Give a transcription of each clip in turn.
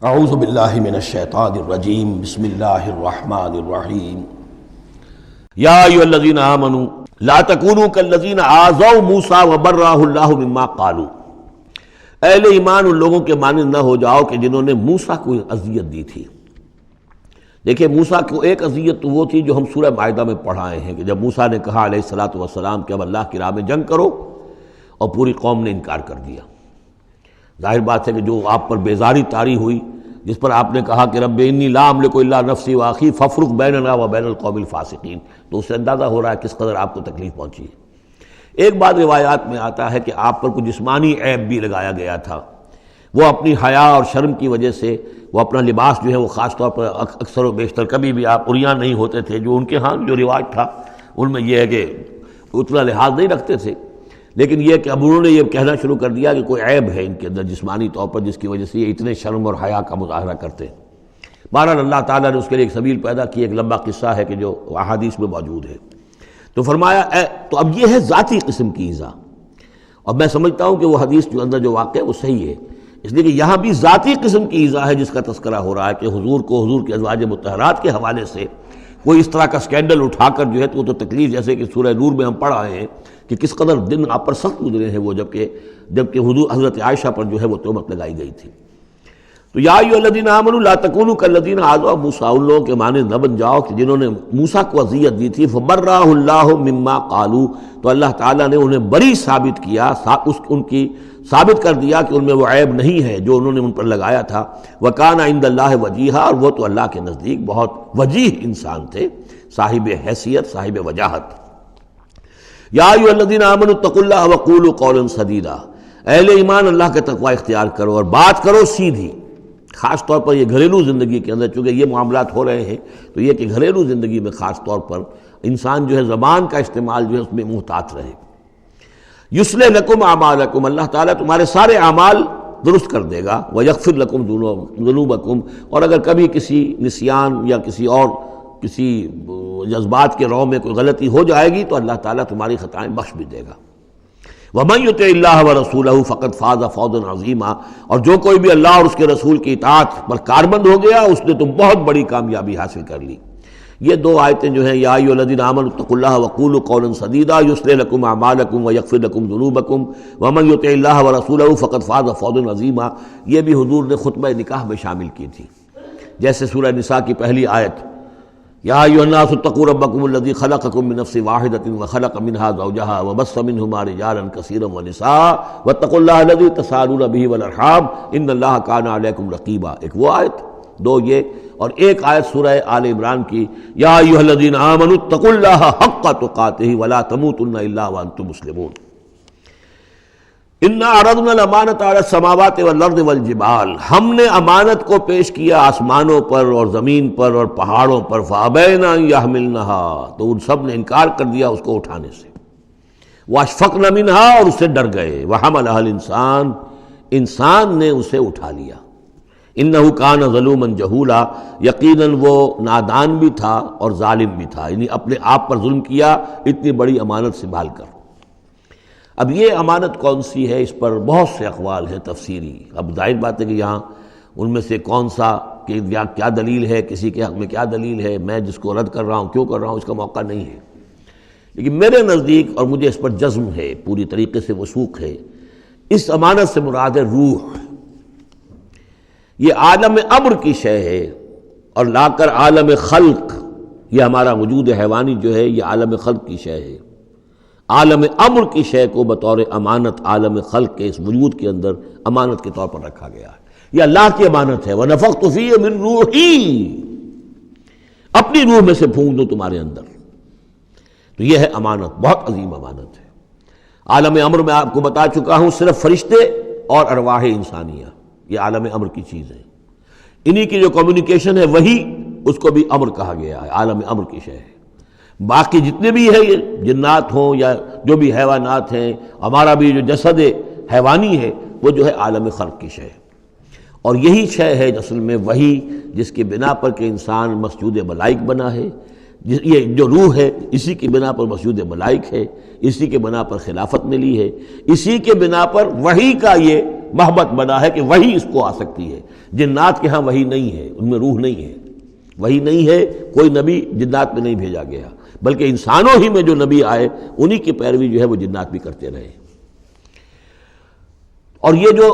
اعوذ باللہ من الشیطان الرجیم بسم اللہ الرحمن الرحیم یا ایھا الذین آمنوا لا تکونوا کالذین آذوا موسیٰ وبرأہ اللہ مما قالوا، اہل ایمان ان لوگوں کے مانند نہ ہو جاؤ کہ جنہوں نے موسیٰ کو اذیت دی تھی۔ دیکھیں موسیٰ کو ایک اذیت تو وہ تھی جو ہم سورہ مائدہ میں پڑھائے ہیں کہ جب موسیٰ نے کہا علیہ الصلوۃ والسلام کہ اب اللہ کی راہ میں جنگ کرو، اور پوری قوم نے انکار کر دیا۔ ظاہر بات ہے کہ جو آپ پر بیزاری طاری ہوئی، جس پر آپ نے کہا کہ رب انی لا املک الا نفسی واخی فافرق بیننا وبین القوم الفاسقین، تو اس سے اندازہ ہو رہا ہے کس قدر آپ کو تکلیف پہنچی ہے۔ ایک بات روایات میں آتا ہے کہ آپ پر کچھ جسمانی عیب بھی لگایا گیا تھا، وہ اپنی حیا اور شرم کی وجہ سے وہ اپنا لباس جو ہے وہ خاص طور پر اکثر و بیشتر کبھی بھی آپ عریان نہیں ہوتے تھے، جو ان کے ہاں جو رواج تھا ان میں یہ ہے کہ اتنا لحاظ نہیں رکھتے تھے، لیکن یہ کہ اب انہوں نے یہ کہنا شروع کر دیا کہ کوئی عیب ہے ان کے اندر جسمانی طور پر جس کی وجہ سے یہ اتنے شرم اور حیا کا مظاہرہ کرتے ہیں۔ بہرحال اللہ تعالیٰ نے اس کے لیے ایک سبیل پیدا کی، ایک لمبا قصہ ہے کہ جو احادیث میں موجود ہے۔ تو فرمایا تو اب یہ ہے ذاتی قسم کی ایذا، اور میں سمجھتا ہوں کہ وہ حدیث جو اندر جو واقع ہے وہ صحیح ہے، اس لیے کہ یہاں بھی ذاتی قسم کی ایذا ہے جس کا تذکرہ ہو رہا ہے کہ حضور کو حضور کے ازواج مطہرات کے حوالے سے کوئی اس طرح کا سکینڈل اٹھا کر جو ہے تو وہ تو تکلیف، جیسے کہ سورہ نور میں ہم پڑھ آئے ہیں کہ کس قدر دن آپ پر سخت گزرے ہیں وہ جبکہ حضور حضرت عائشہ پر جو ہے وہ تہمت لگائی گئی تھی۔ تو یا ایھا الذین آمنوا لا تکونوا کالذین آذوا موسیٰ، ان لوگوں کے مانند نہ بن جاؤ کہ جنہوں نے موسیٰ کو اذیت دی تھی، فبرأہ اللہ مما قالوا، تو اللہ تعالیٰ نے انہیں بری ثابت کیا، ان کی ثابت کر دیا کہ ان میں وہ عیب نہیں ہے جو انہوں نے ان پر لگایا تھا۔ وکان عند اللہ وجیہا، اور وہ تو اللہ کے نزدیک بہت وجیح انسان تھے، صاحب حیثیت، صاحب وجاہت۔ یا ایھا الذین آمنوا اتقوا اللہ وقولوا قولا سدیدا، اہل ایمان اللہ کا تقوی اختیار کرو اور بات کرو سیدھی، خاص طور پر یہ گھریلو زندگی کے اندر چونکہ یہ معاملات ہو رہے ہیں تو یہ کہ گھریلو زندگی میں خاص طور پر انسان جو ہے زبان کا استعمال جو ہے اس میں محتاط رہے۔ یصلح لکم اعمالکم، اللہ تعالیٰ تمہارے سارے اعمال درست کر دے گا، ویغفر لکم ذنوبکم، اور اگر کبھی کسی نسیان یا کسی جذبات کے رو میں کوئی غلطی ہو جائے گی تو اللہ تعالیٰ تمہاری خطائیں بخش بھی دے گا۔ وَمَن يُطِعِ اللَّهَ وَرَسُولَهُ فَقَدْ فَازَ فَوْزًا عَظِيمًا، اور جو کوئی بھی اللہ اور اس کے رسول کی اطاعت پر کاربند ہو گیا اس نے تو بہت بڑی کامیابی حاصل کر لی۔ یہ دو آیتیں جو ہیں، یا ایھا الذین آمنوا اتقوا اللہ وقولوا قولا سدیدا یصلح لکم اعمالکم ویغفر لکم ذنوبکم ومن یطع اللہ ورسولہ فقد فاز فوزا عظیما، یہ بھی حضور نے خطبہ نکاح میں شامل کی تھی، جیسے سورہ نساء کی پہلی آیت، یا ایھا الناس اتقوا ربکم الذی خلقکم من نفس واحدۃ وخلق منها زوجها وبث منہما رجالا کثیرا ونساء واتقوا اللہ الذی تساءلون به والارحام ان اللہ کان علیکم رقیبا، ایک وہ آیت، دو یہ، اور ایک آیت سورہ آل عمران کی، یا ایھا الذین آمنوا اتقوا اللہ حق تقاتہ ولا تموتن الا وانتم مسلمون۔ انا عرضنا الامانۃ علی السماوات والارض والجبال، ہم نے امانت کو پیش کیا آسمانوں پر اور زمین پر اور پہاڑوں پر، فابین ان یحملنها، تو ان سب نے انکار کر دیا اس کو اٹھانے سے، واشفقن منها، اور اس سے ڈر گئے، وحملها الانسان، انسان نے اسے اٹھا لیا، انہ کان ظلوما جہولا، یقیناً وہ نادان بھی تھا اور ظالم بھی تھا، یعنی اپنے آپ پر ظلم کیا اتنی بڑی امانت سنبھال کر۔ اب یہ امانت کون سی ہے، اس پر بہت سے اقوال ہیں تفسیری، اب ظاہر بات ہے کہ یہاں ان میں سے کون سا کہ کیا دلیل ہے، کسی کے حق میں کیا دلیل ہے، میں جس کو رد کر رہا ہوں کیوں کر رہا ہوں اس کا موقع نہیں ہے، لیکن میرے نزدیک اور مجھے اس پر جزم ہے، پوری طریقے سے وثوق ہے، اس امانت سے مراد ہے روح، یہ عالم امر کی شے ہے، اور لا کر عالم خلق، یہ ہمارا وجود حیوانی جو ہے یہ عالم خلق کی شے ہے، عالم امر کی شے کو بطور امانت عالم خلق کے اس وجود کے اندر امانت کے طور پر رکھا گیا ہے، یہ اللہ کی امانت ہے، وَنَفَخْتُ فِيهِ مِن رُوحِي، اپنی روح میں سے پھونک دوں تمہارے اندر، تو یہ ہے امانت، بہت عظیم امانت ہے۔ عالم امر میں آپ کو بتا چکا ہوں صرف فرشتے اور ارواح انسانیہ، یہ عالم امر کی چیز ہے، انہی کی جو کمیونیکیشن ہے وہی اس کو بھی امر کہا گیا ہے، عالم امر کی شے ہے۔ باقی جتنے بھی ہے یہ جنات ہوں یا جو بھی حیوانات ہیں، ہمارا بھی جو جسد حیوانی ہے وہ جو ہے عالم خلق کی شے ہے، اور یہی شے ہے اصل میں وہی جس کی بنا پر کہ انسان مسجود ملائک بنا ہے، یہ جو روح ہے اسی کی بنا پر مسجود ملائک ہے، اسی کے بنا پر خلافت ملی ہے، اسی کے بنا پر وحی کا یہ محبت بنا ہے کہ وہی اس کو آ سکتی ہے۔ جنات کے ہاں وہی نہیں ہے، ان میں روح نہیں ہے، وہی نہیں ہے، کوئی نبی جنات میں نہیں بھیجا گیا، بلکہ انسانوں ہی میں جو نبی آئے انہی کی پیروی جو ہے وہ جنات بھی کرتے رہے۔ اور یہ جو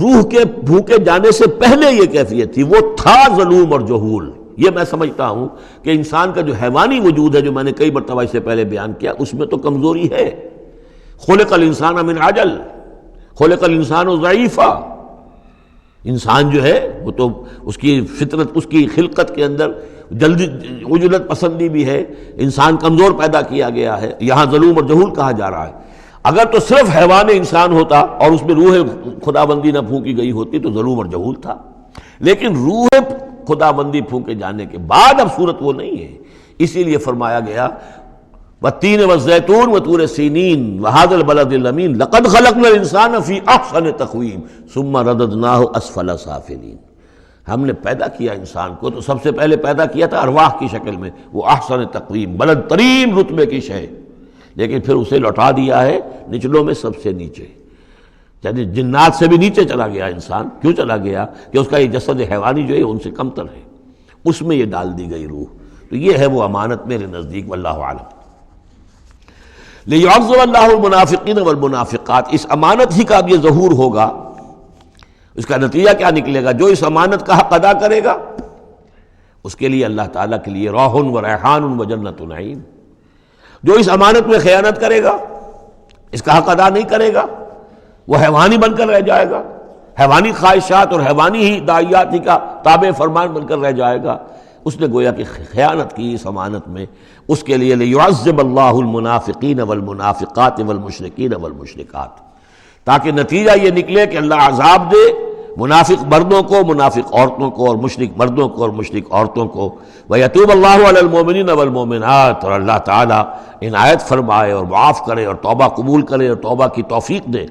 روح کے پھونکے جانے سے پہلے یہ کیفیت تھی، وہ تھا ظلوم اور جہول۔ یہ میں سمجھتا ہوں کہ انسان کا جو حیوانی وجود ہے، جو میں نے کئی مرتبہ اس سے پہلے بیان کیا، اس میں تو کمزوری ہے۔ خلق الانسان من عجل، خلق الانسان ضعیفا۔ انسان جو ہے وہ تو اس کی فطرت، اس کی خلقت کے اندر جلدی عجلت پسندی بھی ہے، انسان کمزور پیدا کیا گیا ہے، یہاں ظلوم اور جہول کہا جا رہا ہے۔ اگر تو صرف حیوان انسان ہوتا اور اس میں روح خداوندی نہ پھونکی گئی ہوتی تو ظلوم اور جہول تھا، لیکن روح خداوندی پھونکے جانے کے بعد اب صورت وہ نہیں ہے، اسی لیے فرمایا گیا والتین والزیتون وطور سینین وہذا البلد الامین لقد خلقنا الانسان فی احسن تقویم ثم رددناہ اسفل سافلین۔ ہم نے پیدا کیا انسان کو تو سب سے پہلے پیدا کیا تھا ارواح کی شکل میں، وہ احسن تقویم، بلند ترین رتبے کی شے، لیکن پھر اسے لوٹا دیا ہے نچلوں میں سب سے نیچے، یعنی جنات سے بھی نیچے چلا گیا انسان۔ کیوں چلا گیا؟ کہ اس کا یہ جسد حیوانی جو ہے ان سے کم تر ہے، اس میں یہ ڈال دی گئی روح۔ تو یہ ہے وہ امانت میرے نزدیک، واللہ عالم۔ لِيُعَذِّبَ اللَّهُ الْمُنَافِقِينَ وَالْمُنَافِقَاتِ، اس امانت ہی کا اب یہ ظہور ہوگا۔ اس کا نتیجہ کیا نکلے گا؟ جو اس امانت کا حق ادا کرے گا اس کے لیے اللہ تعالیٰ کے لیے روح و ریحان و جنت نعیم۔ جو اس امانت میں خیانت کرے گا، اس کا حق ادا نہیں کرے گا، وہ حیوانی بن کر رہ جائے گا، حیوانی خواہشات اور حیوانی ہی داعیات ہی کا تابع فرمان بن کر رہ جائے گا۔ اس نے گویا کہ خیانت کی اس امانت میں، اس کے لیے لِيُعَذِّبَ اللَّهُ الْمُنَافِقِينَ وَالْمُنَافِقَاتِ وَالْمُشْرِكِينَ وَالْمُشْرِكَاتِ، تاکہ نتیجہ یہ نکلے کہ اللہ عذاب دے منافق مردوں کو، منافق عورتوں کو، اور مشرک مردوں کو اور مشرک عورتوں کو۔ وَيَتُوبَ اللَّهُ عَلَى الْمُؤْمِنِينَ وَالْمُؤْمِنَاتِ، اور اللہ تعالیٰ عنایت فرمائے اور معاف کرے اور توبہ قبول کرے اور توبہ کی توفیق دے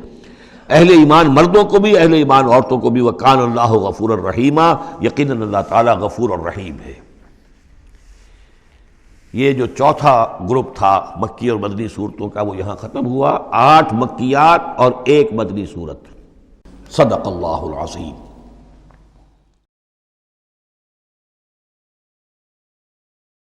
اہل ایمان مردوں کو بھی، اہل ایمان عورتوں کو بھی۔ وَكَانَ اللَّهُ غَفُورًا رَحِيمًا، یقیناً اللہ تعالیٰ غفور اور رحیم ہے۔ یہ جو چوتھا گروپ تھا مکی اور مدنی صورتوں کا، وہ یہاں ختم ہوا۔ 8 مکیات اور 1 مدنی صورت۔ صدق اللہ العظیم۔